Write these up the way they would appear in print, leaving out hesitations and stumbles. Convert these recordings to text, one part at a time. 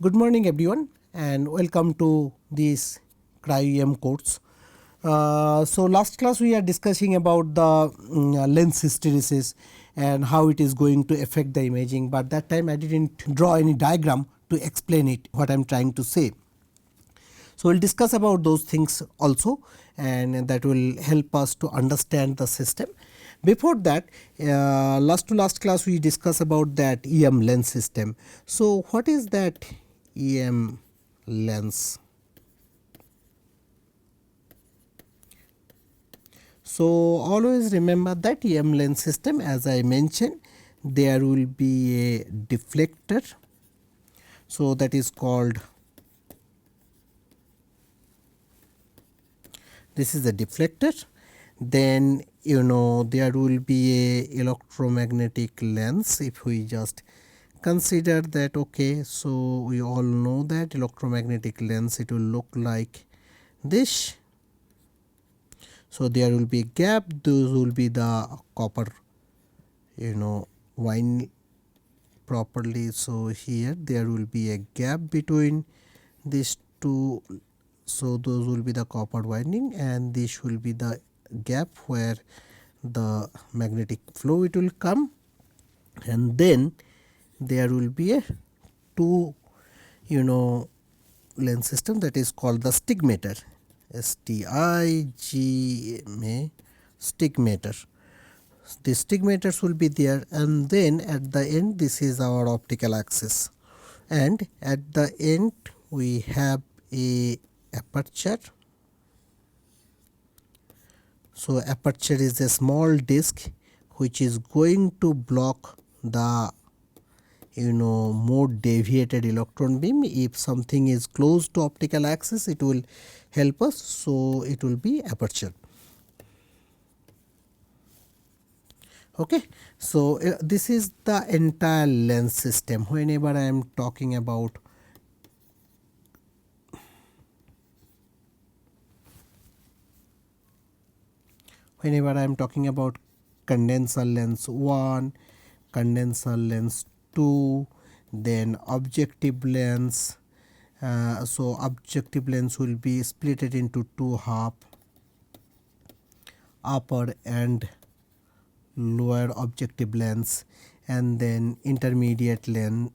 Good morning everyone and welcome to this Cryo-EM course. So last class we are discussing about the lens hysteresis and how it is going to affect the imaging, but that time I didn't draw any diagram to explain it what I am trying to say. So we will discuss about those things also, and that will help us to understand the system. Before that, last to last class we discussed about that EM lens system. So what is that EM lens? So always remember that EM lens system, as I mentioned, there will be a deflector. So that is called, this is a deflector. Then there will be a electromagnetic lens. If we just consider that, okay, so we all know that electromagnetic lens, it will look like this. So there will be a gap, those will be the copper wind properly. So here there will be a gap between these two, so those will be the copper winding, and this will be the gap where the magnetic flow it will come, and then there will be a two lens system, that is called the stigmator, STIGMA, stigmator. The stigmators will be there, and then at the end this is our optical axis, and at the end we have a aperture. So aperture is a small disc which is going to block the more deviated electron beam. If something is close to optical axis, it will help us, so it will be aperture. Okay, so this is the entire lens system. Whenever I am talking about condenser lens 1, condenser lens 2, then objective lens. So objective lens will be split into two half, upper and lower objective lens, and then intermediate lens,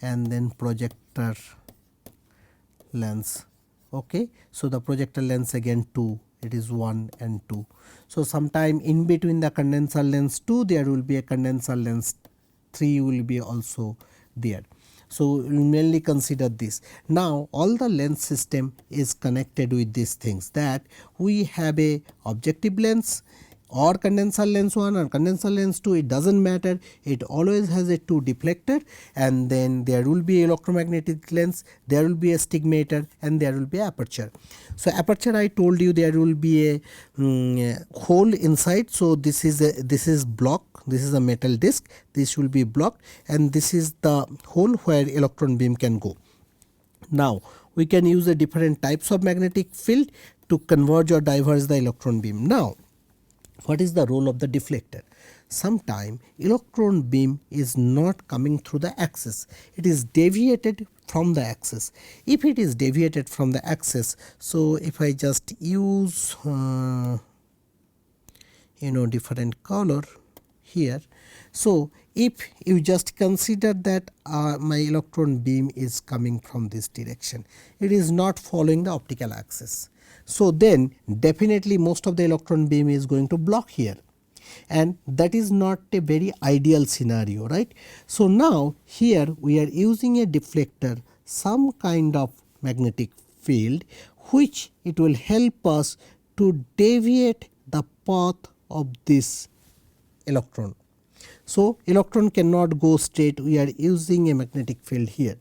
and then projector lens. Okay, so the projector lens again 2, it is 1 and 2. So sometime in between the condenser lens 2 there will be a condenser lens 3 will be also there. So we mainly consider this. Now all the lens system is connected with these things, that we have a objective lens or condenser lens 1 or condenser lens 2, it does not matter, it always has a two deflector, and then there will be electromagnetic lens, there will be a stigmator, and there will be aperture. So aperture, I told you there will be a hole inside. So this is block, this is a metal disc, this will be blocked, and this is the hole where electron beam can go. Now we can use a different types of magnetic field to converge or diverge the electron beam. Now what is the role of the deflector? Sometime electron beam is not coming through the axis, it is deviated from the axis. If it is deviated from the axis, so if I just use different color here, so if you just consider that my electron beam is coming from this direction, it is not following the optical axis. So then definitely most of the electron beam is going to block here, and that is not a very ideal scenario, right? So now here we are using a deflector, some kind of magnetic field, which it will help us to deviate the path of this electron. So electron cannot go straight, we are using a magnetic field here.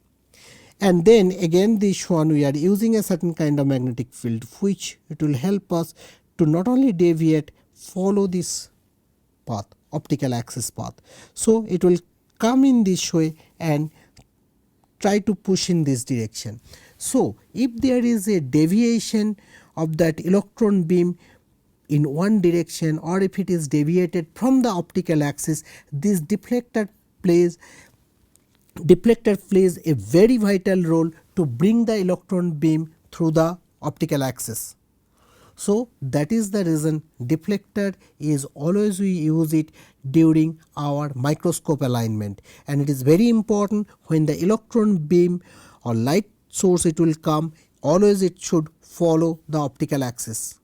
And then again this one we are using a certain kind of magnetic field, which it will help us to not only deviate, follow this path, optical axis path. So it will come in this way and try to push in this direction. So if there is a deviation of that electron beam in one direction, or if it is deviated from the optical axis, this deflector deflector plays a very vital role to bring the electron beam through the optical axis. So that is the reason deflector is always we use it during our microscope alignment, and it is very important when the electron beam or light source it will come, always it should follow the optical axis,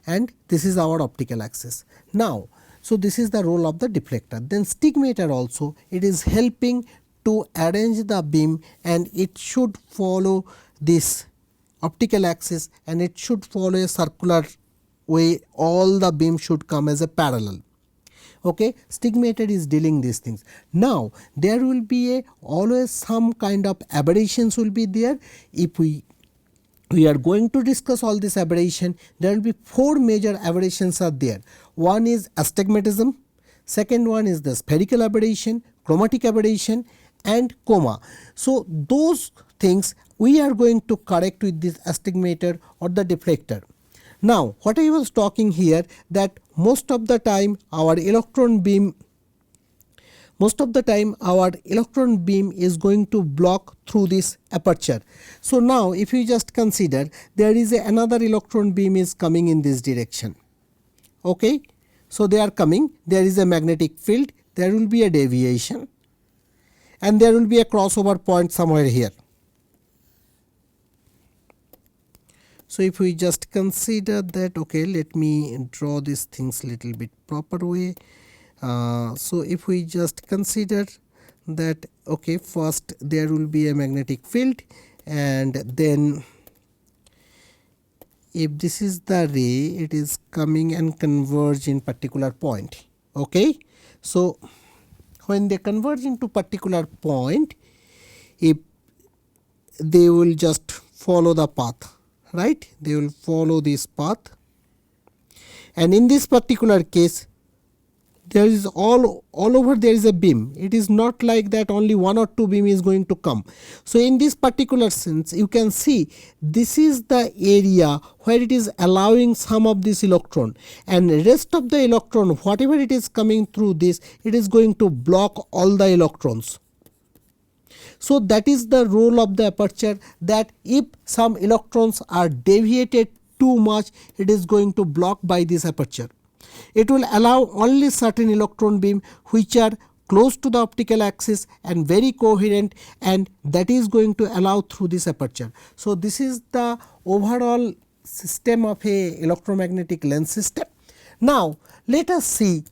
and this is our optical axis. Now, so this is the role of the deflector. Then stigmator also, it is helping to arrange the beam, and it should follow this optical axis, and it should follow a circular way. All the beam should come as a parallel. Okay, stigmator is dealing these things. Now there will be always some kind of aberrations will be there. If we are going to discuss all this aberration, there will be 4 major aberrations are there. One is astigmatism, second one is the spherical aberration, chromatic aberration, and coma. So those things we are going to correct with this astigmator or the deflector. Now what I was talking here, that most of the time our electron beam is going to block through this aperture. So now if you just consider, there is another electron beam is coming in this direction. Okay, so they are coming, there is a magnetic field, there will be a deviation, and there will be a crossover point somewhere here. So if we just consider that, okay, let me draw these things little bit proper way. So if we just consider that, okay, first there will be a magnetic field, and then if this is the ray, it is coming and converge in particular point. Okay, so when they converge into particular point, if they will just follow the path, right, they will follow this path, and in this particular case there is all over there is a beam. It is not like that only 1 or 2 beam is going to come. So in this particular sense you can see this is the area where it is allowing some of this electron, and rest of the electron whatever it is coming through this, it is going to block all the electrons. So that is the role of the aperture, that if some electrons are deviated too much, it is going to block by this aperture. It will allow only certain electron beam which are close to the optical axis and very coherent, and that is going to allow through this aperture. So this is the overall system of a electromagnetic lens system. Now let us see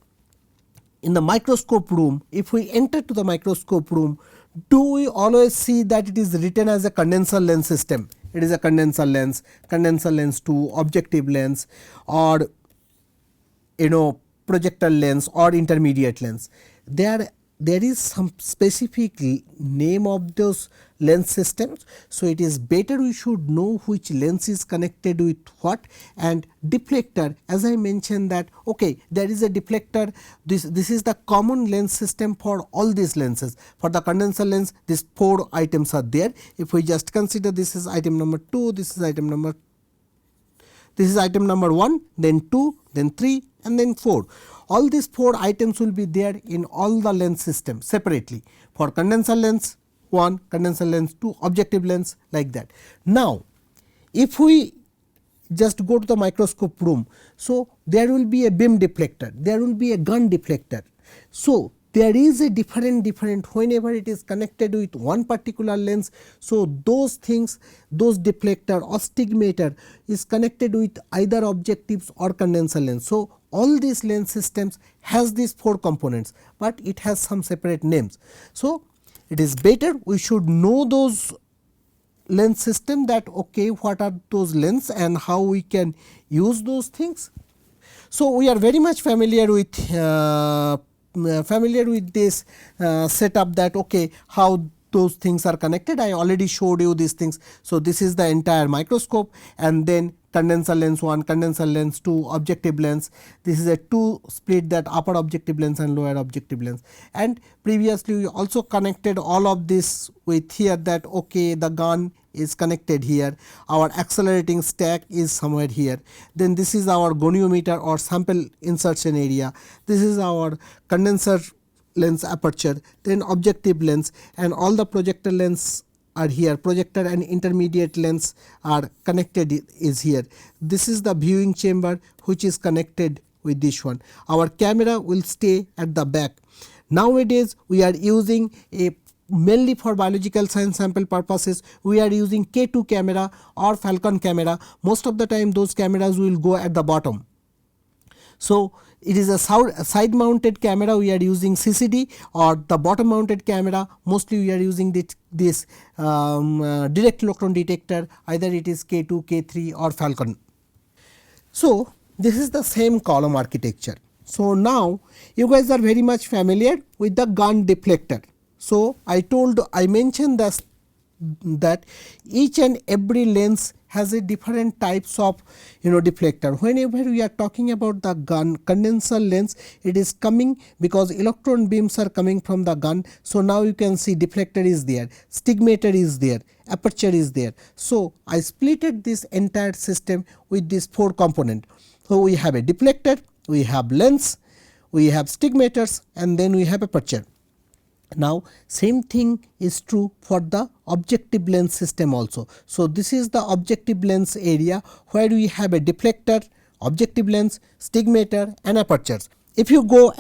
in the microscope room. If we enter to the microscope room, do we always see that it is written as a condenser lens system? It is a condenser lens 2, objective lens, or projector lens or intermediate lens. There is some specific name of those lens systems. So it is better we should know which lens is connected with what. And deflector, as I mentioned that, okay, there is a deflector, this is the common lens system for all these lenses. For the condenser lens, these 4 items are there. If we just consider, this is item number 2, this is item number 1, then 2, then 3, and then 4. All these 4 items will be there in all the lens systems separately. For condenser lens 1, condenser lens 2, objective lens, like that. Now if we just go to the microscope room, so there will be a beam deflector, there will be a gun deflector. So there is a different whenever it is connected with one particular lens. So those things, those deflector or stigmator is connected with either objectives or condenser lens. So all these lens systems has these 4 components, but it has some separate names. So it is better we should know those lens system, that okay, what are those lens and how we can use those things. So we are very much familiar with this setup, that okay, how those things are connected. I already showed you these things. So this is the entire microscope, and then condenser lens 1, condenser lens 2, objective lens. This is a 2 split, that upper objective lens and lower objective lens. And previously we also connected all of this with here, that okay, the gun is connected here, our accelerating stack is somewhere here, then this is our goniometer or sample insertion area, this is our condenser lens aperture, then objective lens, and all the projector lens are here. Projector and intermediate lens are connected is here. This is the viewing chamber which is connected with this one. Our camera will stay at the back. Nowadays we are using a mainly for biological science sample purposes, we are using K2 camera or Falcon camera. Most of the time those cameras will go at the bottom. So it is a side mounted camera, we are using CCD, or the bottom mounted camera mostly we are using this direct electron detector, either it is K2, K3 or Falcon. So this is the same column architecture. So now you guys are very much familiar with the gun deflector. So I mentioned that each and every lens has a different types of deflector. Whenever we are talking about the gun condenser lens, it is coming because electron beams are coming from the gun. So now you can see deflector is there, stigmator is there, aperture is there. So I splitted this entire system with these 4 component. So we have a deflector, we have lens, we have stigmators, and then we have aperture. Now same thing is true for the objective lens system also. So this is the objective lens area where we have a deflector, objective lens, stigmator and apertures. If you go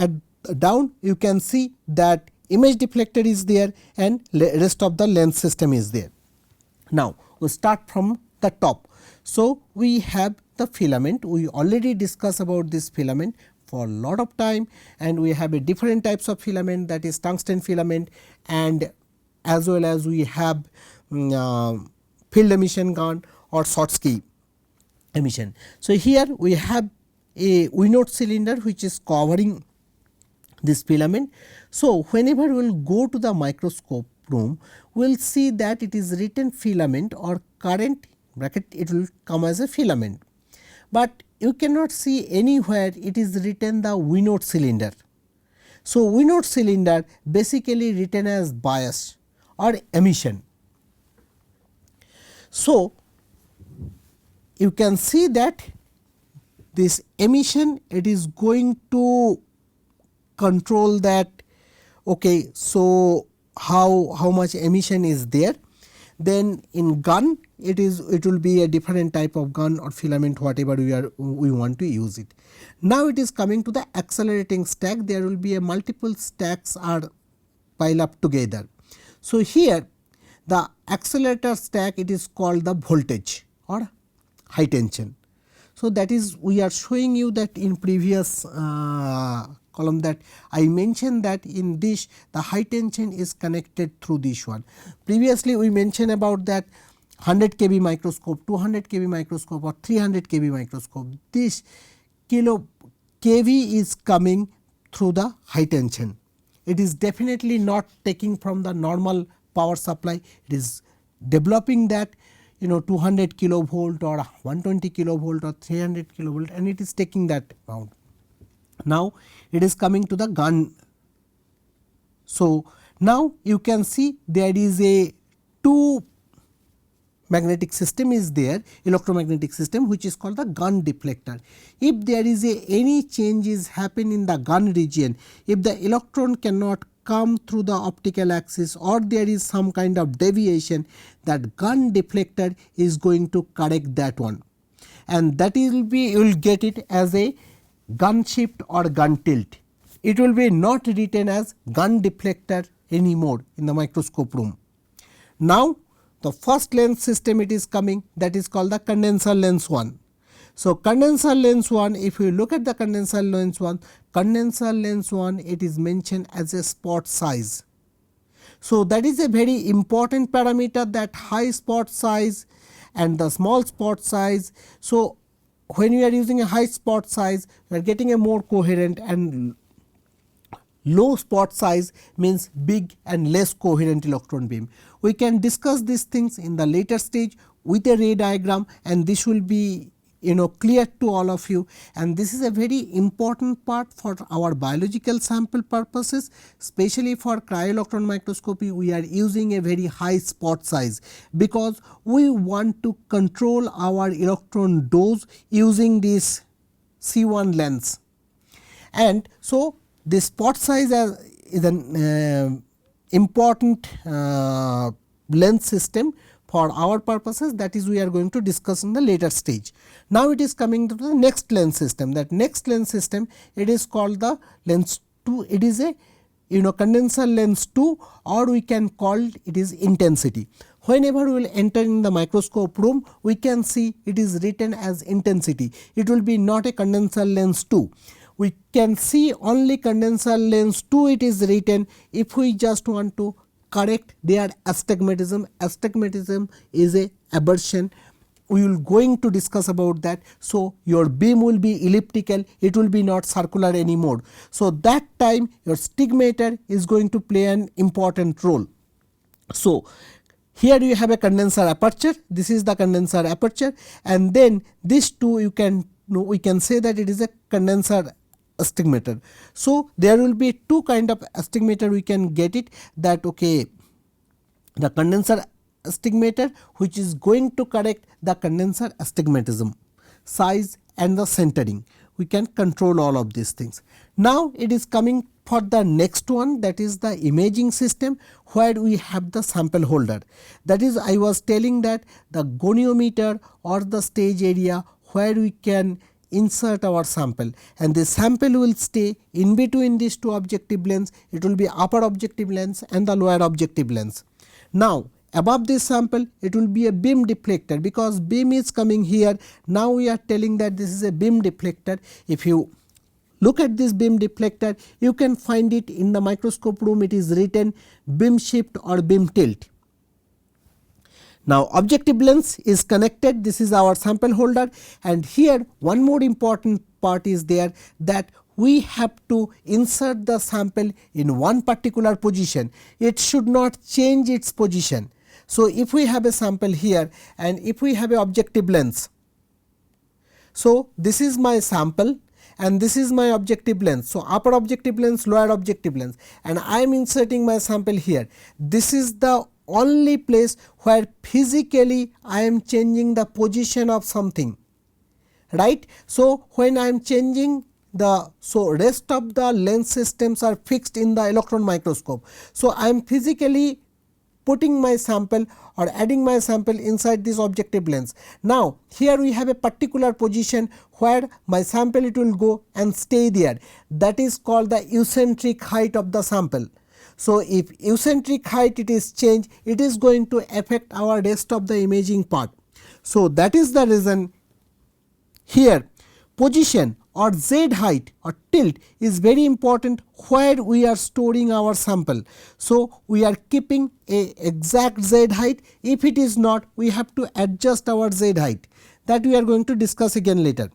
down, you can see that image deflector is there and rest of the lens system is there. Now we start from the top. So we have the filament. We already discussed about this filament for a lot of time, and we have a different types of filament, that is tungsten filament, and as well as we have field emission gun or Schottky emission. So here we have a Winot cylinder which is covering this filament. So whenever we will go to the microscope room, we will see that it is written filament or current bracket, it will come as a filament, but you cannot see anywhere it is written the Winot cylinder. So Winot cylinder basically written as bias or emission. So you can see that this emission, it is going to control that. Okay, so how much emission is there. Then in gun it will be a different type of gun or filament, whatever we want to use it. Now it is coming to the accelerating stack. There will be a multiple stacks are pile up together. So here the accelerator stack, it is called the voltage or high tension. So that is, we are showing you that in previous column that I mentioned that in this the high tension is connected through this one. Previously we mentioned about that 100 kb microscope, 200 kb microscope or 300 kb microscope. This kilo kV is coming through the high tension. It is definitely not taking from the normal power supply. It is developing that 200 kilovolt or 120 kilovolt or 300 kilovolt, and it is taking that amount. Now it is coming to the gun. So now you can see there is a 2 magnetic system is there, electromagnetic system, which is called the gun deflector. If there is any changes happen in the gun region, if the electron cannot come through the optical axis or there is some kind of deviation, that gun deflector is going to correct that one, and that will be, you will get it as a gun shift or gun tilt. It will be not written as gun deflector anymore in the microscope room. Now the first lens system it is coming, that is called the condenser lens 1. So condenser lens 1, if you look at the condenser lens 1, it is mentioned as a spot size. So that is a very important parameter, that high spot size and the small spot size. So when you are using a high spot size, you are getting a more coherent, and low spot size means big and less coherent electron beam. We can discuss these things in the later stage with a ray diagram, and this will be clear to all of you, and this is a very important part for our biological sample purposes. Especially for cryo-electron microscopy, we are using a very high spot size because we want to control our electron dose using this C1 lens. And so this spot size is an important lens system for our purposes, that is we are going to discuss in the later stage. Now it is coming to the next lens system. That next lens system, it is called the lens 2. It is a condenser lens 2, or we can call it is intensity. Whenever we will enter in the microscope room, we can see it is written as intensity. It will be not a condenser lens 2. We can see only condenser lens 2 it is written if we just want to correct their astigmatism. Astigmatism is a aberration. We will going to discuss about that. So, your beam will be elliptical, it will be not circular anymore. So, that time your stigmator is going to play an important role. So, here you have a condenser aperture, this is the condenser aperture, and then this two you can we can say that it is a condenser astigmator. So, there will be two kind of astigmator we can get it, that okay, the condenser astigmator which is going to correct the condenser astigmatism, size and the centering. We can control all of these things. Now, it is coming for the next one, that is the imaging system, where we have the sample holder. That is, I was telling that the goniometer or the stage area where we can insert our sample, and the sample will stay in between these two objective lens. It will be upper objective lens and the lower objective lens. Now, above this sample it will be a beam deflector, because beam is coming here. Now, we are telling that this is a beam deflector. If you look at this beam deflector, you can find it in the microscope room, it is written beam shift or beam tilt. Now, objective lens is connected, this is our sample holder, and here one more important part is there, that we have to insert the sample in one particular position. It should not change its position. So, if we have a sample here and if we have a objective lens, so this is my sample and this is my objective lens. So, upper objective lens, lower objective lens, and I am inserting my sample here. This is the only place where physically I am changing the position of something, right. So, when I am changing the, so rest of the lens systems are fixed in the electron microscope. So, I am physically putting my sample or adding my sample inside this objective lens. Now, here we have a particular position where my sample it will go and stay there, that is called the eccentric height of the sample. So, if eccentric height it is changed, it is going to affect our rest of the imaging part. So, that is the reason here position or z height or tilt is very important where we are storing our sample. So, we are keeping a exact z height. If it is not, we have to adjust our z height, that we are going to discuss again later.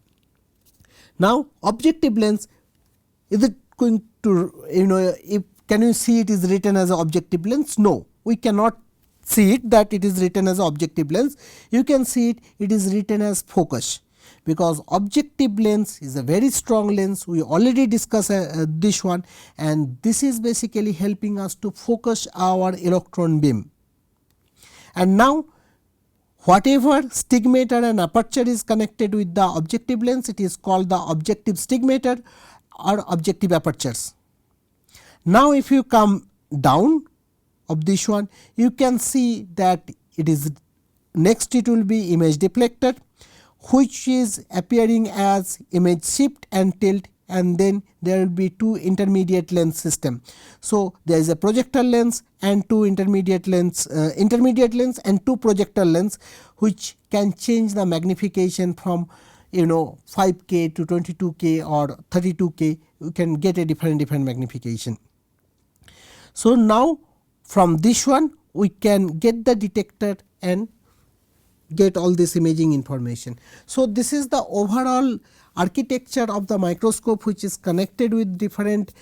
Now, objective lens, is it going to if can you see it is written as an objective lens? No, we cannot see it that it is written as an objective lens. You can see it, it is written as focus, because objective lens is a very strong lens. We already discussed this one, and this is basically helping us to focus our electron beam. And now, whatever stigmator and aperture is connected with the objective lens, it is called the objective stigmator or objective apertures. Now, if you come down of this one, you can see that it is next, it will be image deflector, which is appearing as image shift and tilt, and then there will be two intermediate lens system. So, there is a projector lens and two intermediate lens and two projector lens, which can change the magnification from 5K to 22K or 32K. You can get a different magnification. So, now from this one we can get the detector and get all this imaging information. So, this is the overall architecture of the microscope, which is connected with different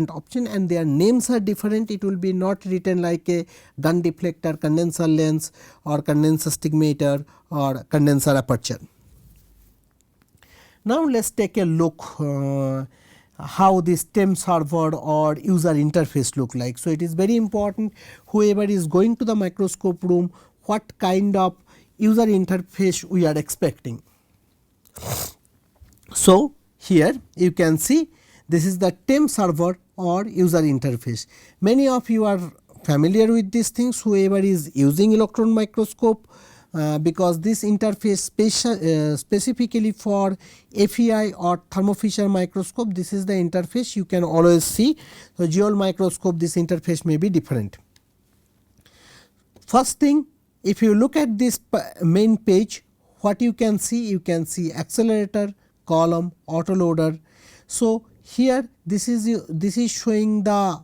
option, and their names are different. It will be not written like a gun deflector, condenser lens or condenser stigmator or condenser aperture. Now, let us take a look how the STEM server or user interface look like. So, it is very important whoever is going to the microscope room, what kind of user interface we are expecting. So, here you can see This is the TEM server or user interface. Many of you are familiar with these things, whoever is using electron microscope, because this interface specifically for FEI or Thermo Fisher microscope, this is the interface you can always see. So, geol microscope, this interface may be different. First thing, if you look at this main page, what you can see? You can see accelerator, column, autoloader. So, here this is showing the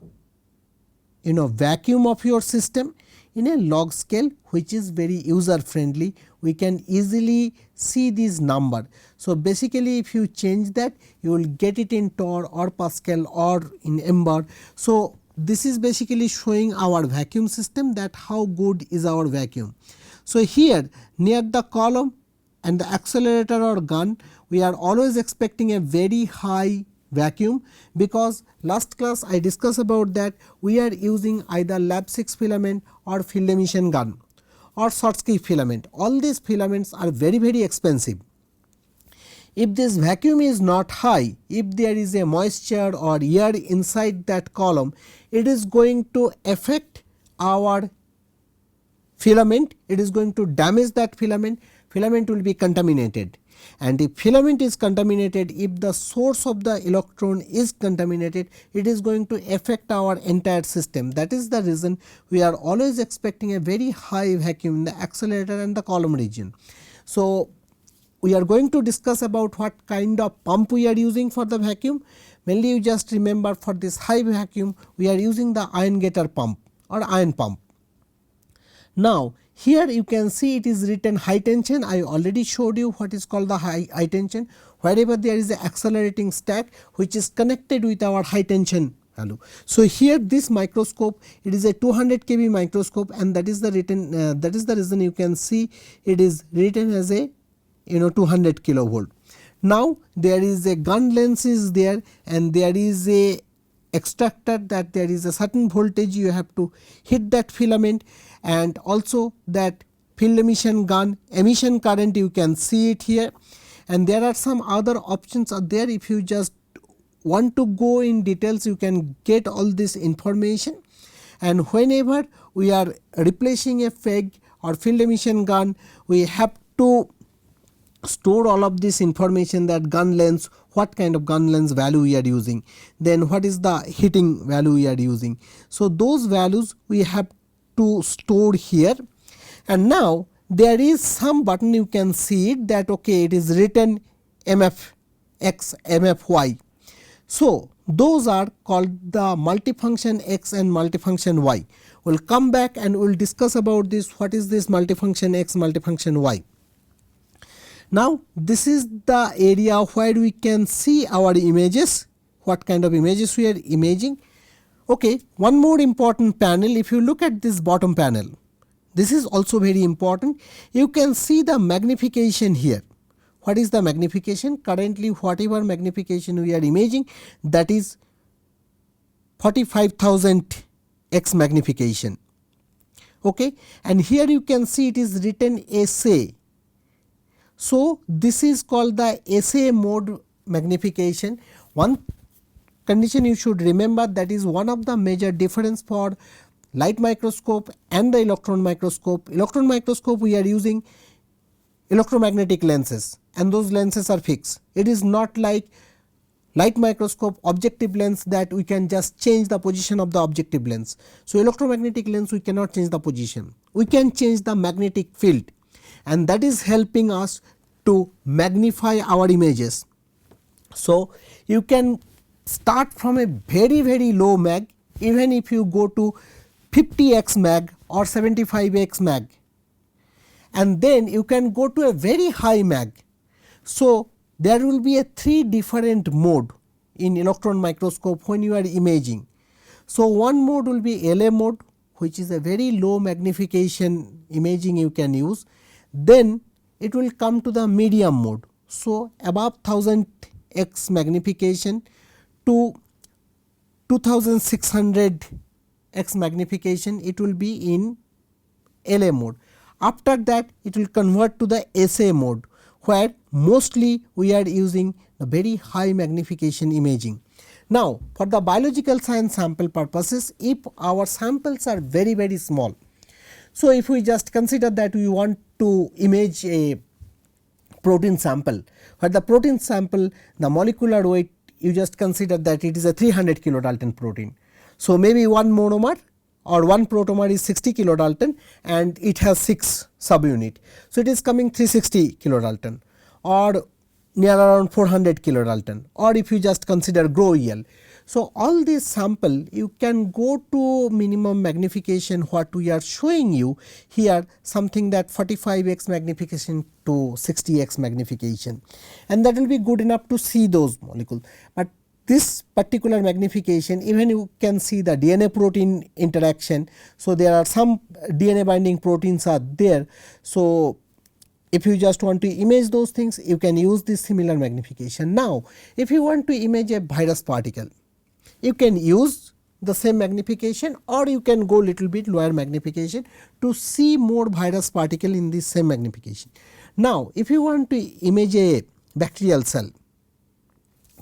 vacuum of your system in a log scale, which is very user friendly. We can easily see this number. So, basically if you change that, you will get it in torr or Pascal or in Ember. So, this is basically showing our vacuum system, that how good is our vacuum. So, here near the column and the accelerator or gun, we are always expecting a very high vacuum, because last class I discussed about that we are using either lab 6 filament or field emission gun or Schottky filament. All these filaments are very expensive. If this vacuum is not high, if there is a moisture or air inside that column, it is going to affect our filament, it is going to damage that filament will be contaminated. And if filament is contaminated, if the source of the electron is contaminated, it is going to affect our entire system. That is the reason we are always expecting a very high vacuum in the accelerator and the column region. So, we are going to discuss about what kind of pump we are using for the vacuum. Mainly you just remember, for this high vacuum we are using the ion getter pump or ion pump. Now, here you can see it is written high tension. I already showed you what is called the high tension. Wherever there is a accelerating stack which is connected with our high tension value. So, here this microscope, it is a 200 kV microscope, and that is the written that is the reason you can see it is written as a 200 kilovolt. Now, there is a gun lens is there, and there is a extractor, that there is a certain voltage you have to hit that filament, and also that field emission gun emission current, you can see it here, and there are some other options are there. If you just want to go in details, you can get all this information. And whenever we are replacing a FEG or field emission gun, we have to store all of this information, that gun length, what kind of gun length value we are using, then what is the heating value we are using. So, those values we have to store here. And now, there is some button you can see it, that okay, it is written MF X, MF Y. So, those are called the multifunction X and multifunction Y. We will come back and we will discuss about this, what is this multifunction X, multifunction Y. Now, this is the area where we can see our images, what kind of images we are imaging. Okay, one more important panel, if you look at this bottom panel, this is also very important. You can see the magnification here. What is the magnification? Currently, whatever magnification we are imaging, that is 45,000 x magnification. Okay, and here you can see it is written SA. So, this is called the SA mode magnification. One condition you should remember, that is one of the major difference for light microscope and the electron microscope. Electron microscope we are using electromagnetic lenses, and those lenses are fixed. It is not like light microscope objective lens, that we can just change the position of the objective lens. So, electromagnetic lens we cannot change the position, we can change the magnetic field, and that is helping us to magnify our images. So, you can start from a very low mag, even if you go to 50x mag or 75x mag, and then you can go to a very high mag. So, there will be a 3 different mode in electron microscope when you are imaging. So, one mode will be LA mode, which is a very low magnification imaging you can use. Then it will come to the medium mode. So, above 1000 x magnification to 2600 x magnification, it will be in LA mode. After that, it will convert to the SA mode, where mostly we are using the very high magnification imaging. Now, for the biological science sample purposes, if our samples are very very small, so if we just consider that we want to image a protein sample, where the protein sample, the molecular weight, you just consider that it is a 300 kilodalton protein. So, maybe one monomer or one protomer is 60 kilodalton and it has 6 subunit. So, it is coming 360 kilodalton or near around 400 kilodalton, or if you just consider GROW-EL. So, all this sample you can go to minimum magnification, what we are showing you here, something that 45x magnification to 60x magnification, and that will be good enough to see those molecules. But this particular magnification, even you can see the DNA protein interaction. So, there are some DNA binding proteins are there. So, if you just want to image those things, you can use this similar magnification. Now, if you want to image a virus particle, you can use the same magnification, or you can go little bit lower magnification to see more virus particle in this same magnification. Now, if you want to image a bacterial cell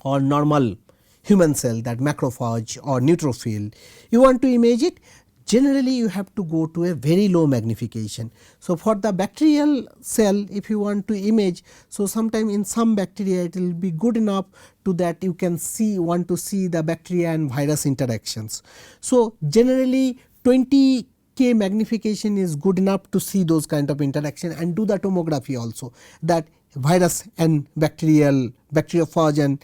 or normal human cell, that macrophage or neutrophil, you want to image it, generally you have to go to a very low magnification. So, for the bacterial cell, if you want to image, so sometime in some bacteria it will be good enough to that you can see, want to see the bacteria and virus interactions. So, generally 20K magnification is good enough to see those kind of interaction and do the tomography also, that virus and bacteriophage and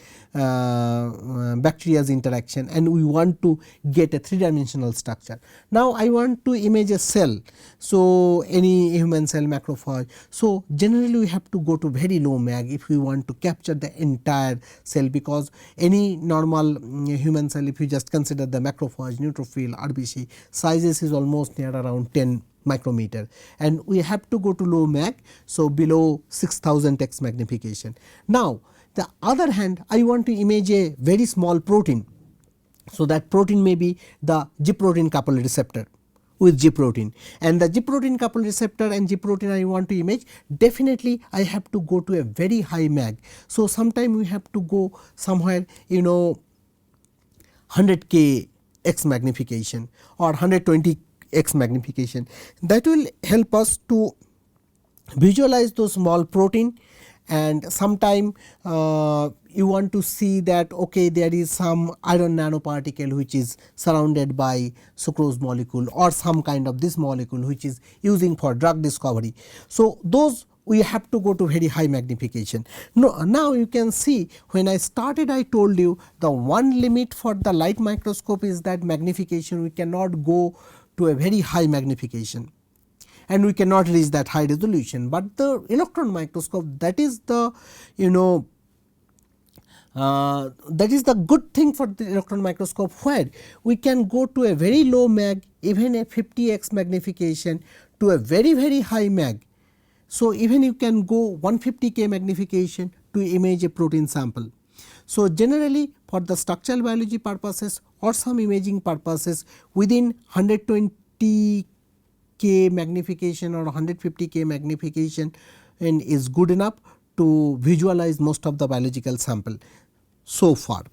bacteria's interaction, and we want to get a 3-dimensional structure. Now, I want to image a cell, so any human cell, macrophage. So, generally we have to go to very low mag if we want to capture the entire cell, because any normal human cell, if you just consider the macrophage, neutrophil, RBC, sizes is almost near around 10 micrometer, and we have to go to low mag. So, below 6000x magnification. Now, the other hand, I want to image a very small protein. So, that protein may be the G protein coupled receptor with G protein, and the G protein coupled receptor and G protein I want to image, definitely I have to go to a very high mag. So, sometime we have to go somewhere 100K x magnification or 120 x magnification. That will help us to visualize those small protein, and sometime you want to see that okay, there is some iron nanoparticle which is surrounded by sucrose molecule or some kind of this molecule which is using for drug discovery. So, those we have to go to very high magnification. Now, you can see when I started, I told you the one limit for the light microscope is that magnification, we cannot go to a very high magnification and we cannot reach that high resolution, but the electron microscope, that is the that is the good thing for the electron microscope, where we can go to a very low mag, even a 50x magnification, to a very very high mag. So, even you can go 150K magnification to image a protein sample. So, generally for the structural biology purposes or some imaging purposes, within 120K magnification or 150K magnification and is good enough to visualize most of the biological sample so far.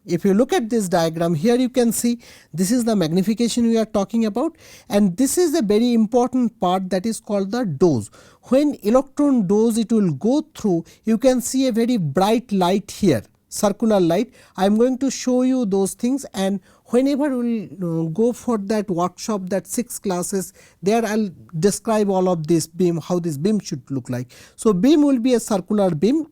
If you look at this diagram, here you can see this is the magnification we are talking about, and this is a very important part, that is called the dose. When electron dose it will go through, you can see a very bright light here, circular light. I am going to show you those things, and whenever we will go for that workshop, that 6 classes, there I will describe all of this beam, how this beam should look like. So, beam will be a circular beam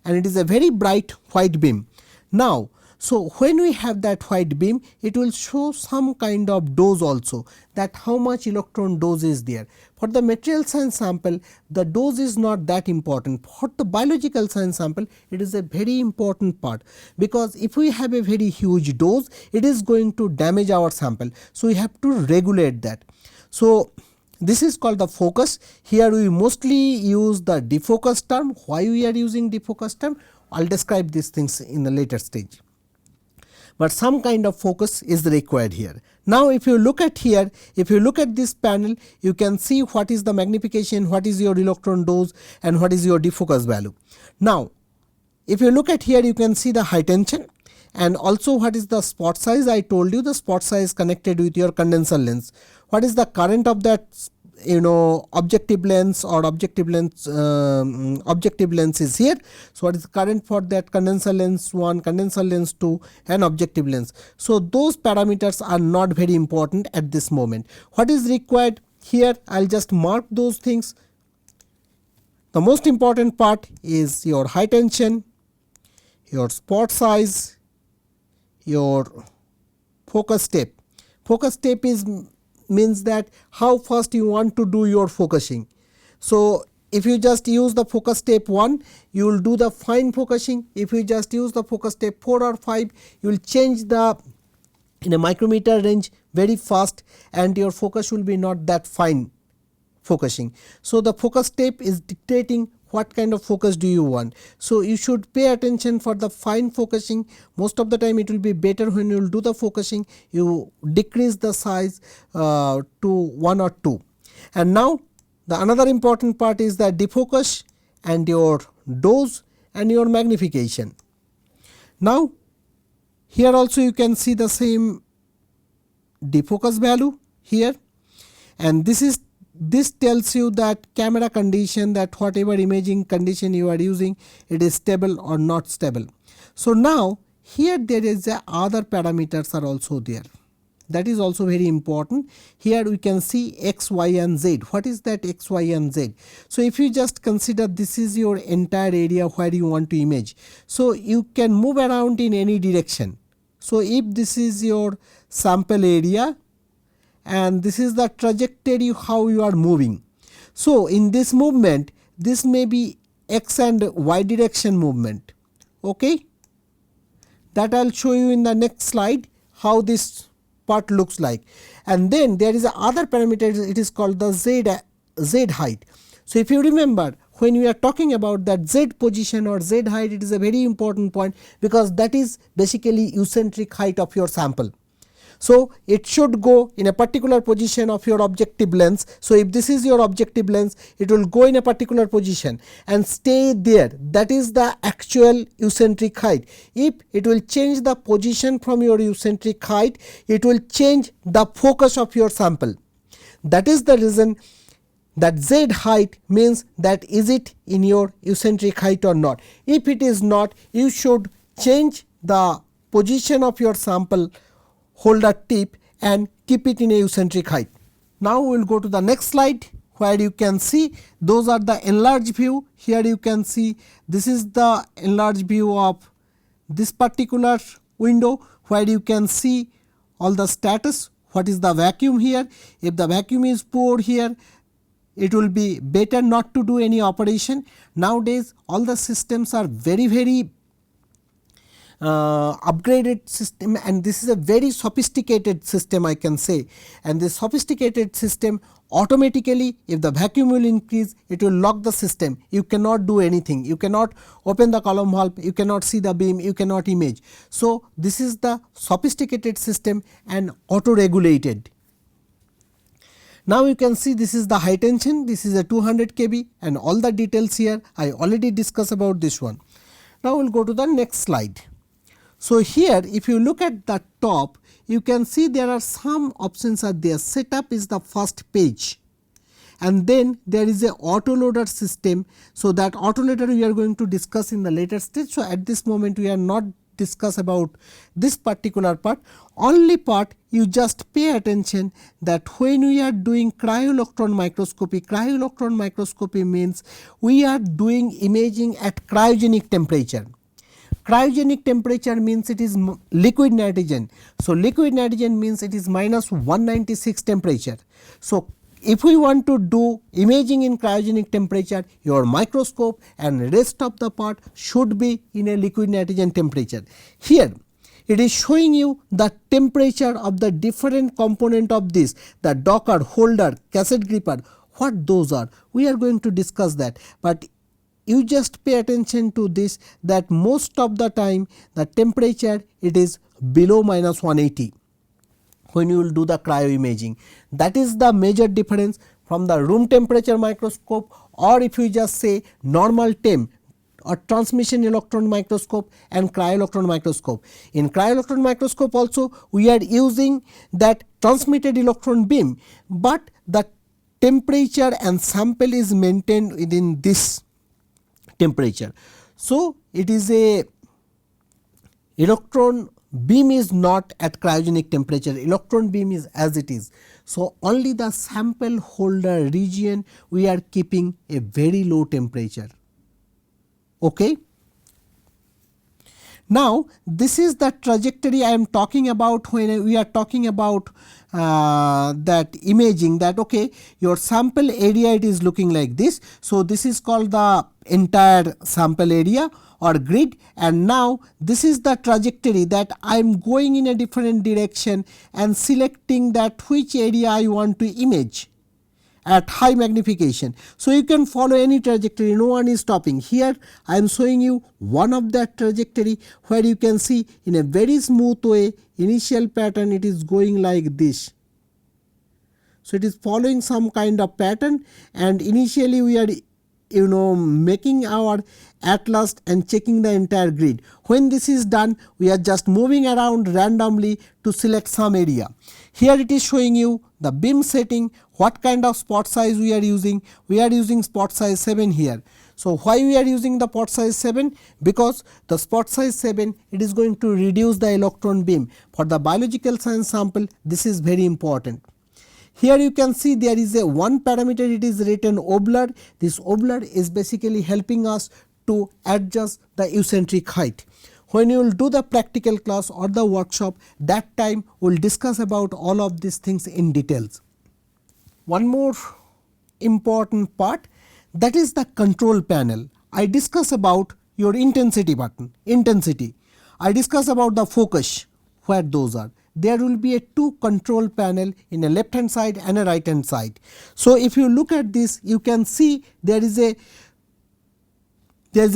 and it is a very bright white beam. Now, so when we have that white beam, it will show some kind of dose also, that how much electron dose is there. For the material science sample, the dose is not that important. For the biological science sample, it is a very important part, because if we have a very huge dose, it is going to damage our sample. So, we have to regulate that. So, this is called the focus. Here we mostly use the defocus term. Why we are using defocus term? I will describe these things in a later stage, but some kind of focus is required here. Now, if you look at here, if you look at this panel, you can see what is the magnification, what is your electron dose, and what is your defocus value. Now, if you look at here, you can see the high tension, And also, what is the spot size? I told you the spot size connected with your condenser lens. What is the current of that objective lens, or objective lens is here. So what is the current for that condenser lens 1, condenser lens 2 and objective lens? So those parameters are not very important at this moment. What is required here? I'll just mark those things. The most important part is your high tension, your spot size, your focus step. Focus step means that how fast you want to do your focusing. So if you just use the focus step 1, you will do the fine focusing. If you just use the focus step 4 or 5, you will change the in a micrometer range very fast, and your focus will be not that fine focusing. So the focus step is dictating what kind of focus do you want. So you should pay attention for the fine focusing. Most of the time it will be better when you will do the focusing, you decrease the size to 1 or 2. And now the another important part is the defocus and your dose and your magnification. Now here also you can see the same defocus value here, and this tells you that camera condition, that whatever imaging condition you are using, it is stable or not stable. So now here there is other parameters are also there, that is also very important. Here we can see x, y and z. What is that x, y and z? So if you just consider this is your entire area where you want to image, so you can move around in any direction. So if this is your sample area and this is the trajectory how you are moving. So in this movement, this may be x and y direction movement, okay. That I will show you in the next slide how this part looks like. And then there is a other parameter, it is called the z height. So if you remember, when we are talking about that z position or z height, it is a very important point, because that is basically eccentric height of your sample. So it should go in a particular position of your objective lens. So if this is your objective lens, it will go in a particular position and stay there. That is the actual eccentric height. If it will change the position from your eccentric height, it will change the focus of your sample. That is the reason that z height means that is it in your eccentric height or not. If it is not, you should change the position of your sample holder tip and keep it in a eccentric height. Now we will go to the next slide where you can see those are the enlarged view. Here you can see this is the enlarged view of this particular window, where you can see all the status, what is the vacuum here. If the vacuum is poor here, it will be better not to do any operation. Nowadays all the systems are very upgraded system, and this is a very sophisticated system I can say. And this sophisticated system automatically, if the vacuum will increase, it will lock the system. You cannot do anything, you cannot open the column valve, you cannot see the beam, you cannot image. So this is the sophisticated system and auto regulated. Now you can see this is the high tension, this is a 200 kV, and all the details here I already discussed about this one. Now we will go to the next slide. So here if you look at the top, you can see there are some options are there. Setup is the first page, and then there is a autoloader system. So that autoloader we are going to discuss in the later stage. So at this moment we are not discuss about this particular part. Only part you just pay attention that when we are doing cryo-electron microscopy means we are doing imaging at cryogenic temperature. Cryogenic temperature means it is liquid nitrogen. So liquid nitrogen means it is minus 196 temperature. So if we want to do imaging in cryogenic temperature, your microscope and rest of the part should be in a liquid nitrogen temperature. Here it is showing you the temperature of the different component of this, the docker, holder, cassette gripper, what those are. We are going to discuss that, but you just pay attention to this, that most of the time the temperature it is below minus 180 when you will do the cryo imaging. That is the major difference from the room temperature microscope, or if you just say normal temp or transmission electron microscope and cryo-electron microscope. In cryo-electron microscope also we are using that transmitted electron beam, but the temperature and sample is maintained within this temperature. So, it is a electron beam is not at cryogenic temperature, electron beam is as it is. So, only the sample holder region we are keeping a very low temperature. Okay. Now, this is the trajectory I am talking about when we are talking about that imaging, that okay, your sample area it is looking like this. So, this is called the entire sample area or grid, and now this is the trajectory that I am going in a different direction and selecting that which area I want to image at high magnification. So, you can follow any trajectory, no one is stopping. Here I am showing you one of that trajectory where you can see in a very smooth way initial pattern it is going like this. So, it is following some kind of pattern, and initially we are making our atlas and checking the entire grid. When this is done, we are just moving around randomly to select some area. Here it is showing you the beam setting, what kind of spot size we are using. We are using spot size 7 here. So, why we are using the spot size 7? Because the spot size 7 it is going to reduce the electron beam. For the biological science sample, this is very important. Here you can see there is a one parameter, it is written Obler. This Obler is basically helping us to adjust the eccentric height. When you will do the practical class or the workshop, that time we will discuss about all of these things in details. One more important part, that is the control panel. I discuss about your intensity button, intensity. I discuss about the focus, where those are. There will be a two control panel in a left hand side and a right hand side. So, if you look at this, you can see there is a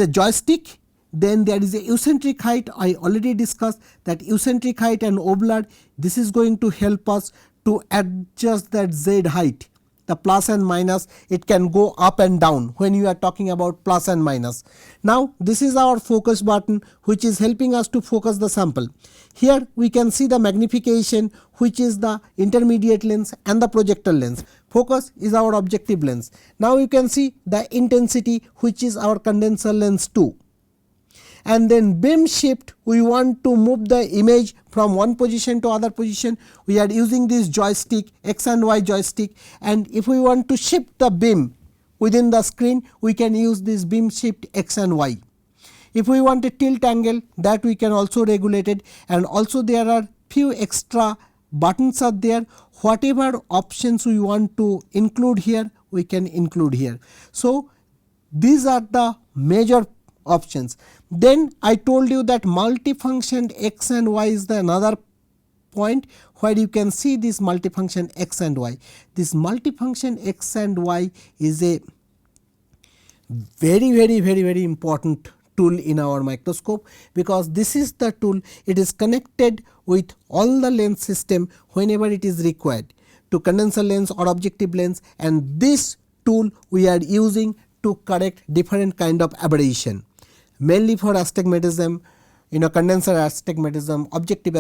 joystick, then there is a eccentric height. I already discussed that eccentric height and Obler, this is going to help us to adjust that Z height. The plus and minus, it can go up and down when you are talking about plus and minus. Now, this is our focus button which is helping us to focus the sample. Here we can see the magnification, which is the intermediate lens and the projector lens. Focus is our objective lens. Now, you can see the intensity, which is our condenser lens 2. And then beam shift, we want to move the image from one position to other position. We are using this joystick, X and Y joystick, and if we want to shift the beam within the screen, we can use this beam shift X and Y. If we want a tilt angle, that we can also regulate it, and also there are few extra buttons are there. Whatever options we want to include here, we can include here. So, these are the major options. Then I told you that multifunction X and Y is the another point where you can see this multifunction X and Y. This multifunction X and Y is a very important tool in our microscope, because this is the tool, it is connected with all the lens system whenever it is required to condenser lens or objective lens, and this tool we are using to correct different kind of aberration, mainly for astigmatism, condenser astigmatism, objective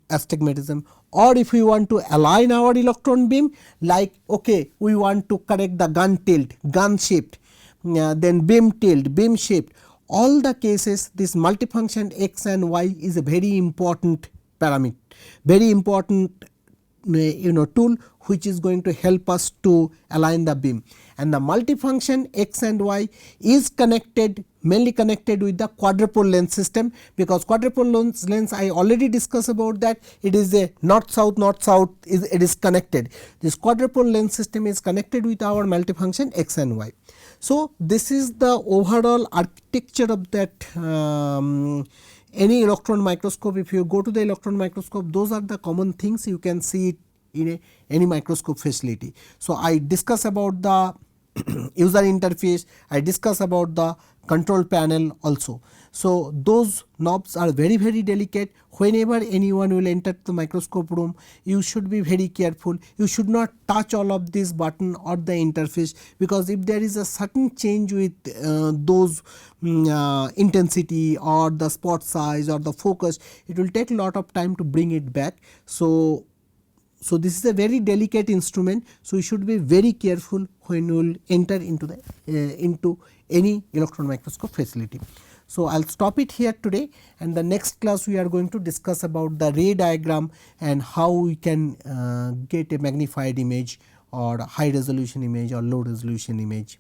astigmatism, or if we want to align our electron beam, like okay, we want to correct the gun tilt, gun shift, then beam tilt, beam shift, all the cases this multifunction X and Y is a very important parameter, very important tool which is going to help us to align the beam. And the multifunction X and Y is connected, mainly connected with the quadrupole lens system, because quadrupole lens I already discussed about that, it is a north south it is connected. This quadrupole lens system is connected with our multifunction X and Y. So, this is the overall architecture of that any electron microscope. If you go to the electron microscope, those are the common things you can see it in any microscope facility. So, I discuss about the user interface, I discuss about the control panel also. So those knobs are very delicate. Whenever anyone will enter the microscope room, you should be very careful. You should not touch all of this button or the interface, because if there is a certain change with those intensity or the spot size or the focus, it will take a lot of time to bring it back. So this is a very delicate instrument. So you should be very careful when you will enter into the into any electron microscope facility. So I will stop it here today, and the next class we are going to discuss about the ray diagram and how we can get a magnified image or high resolution image or low resolution image.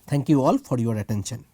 Thank you all for your attention.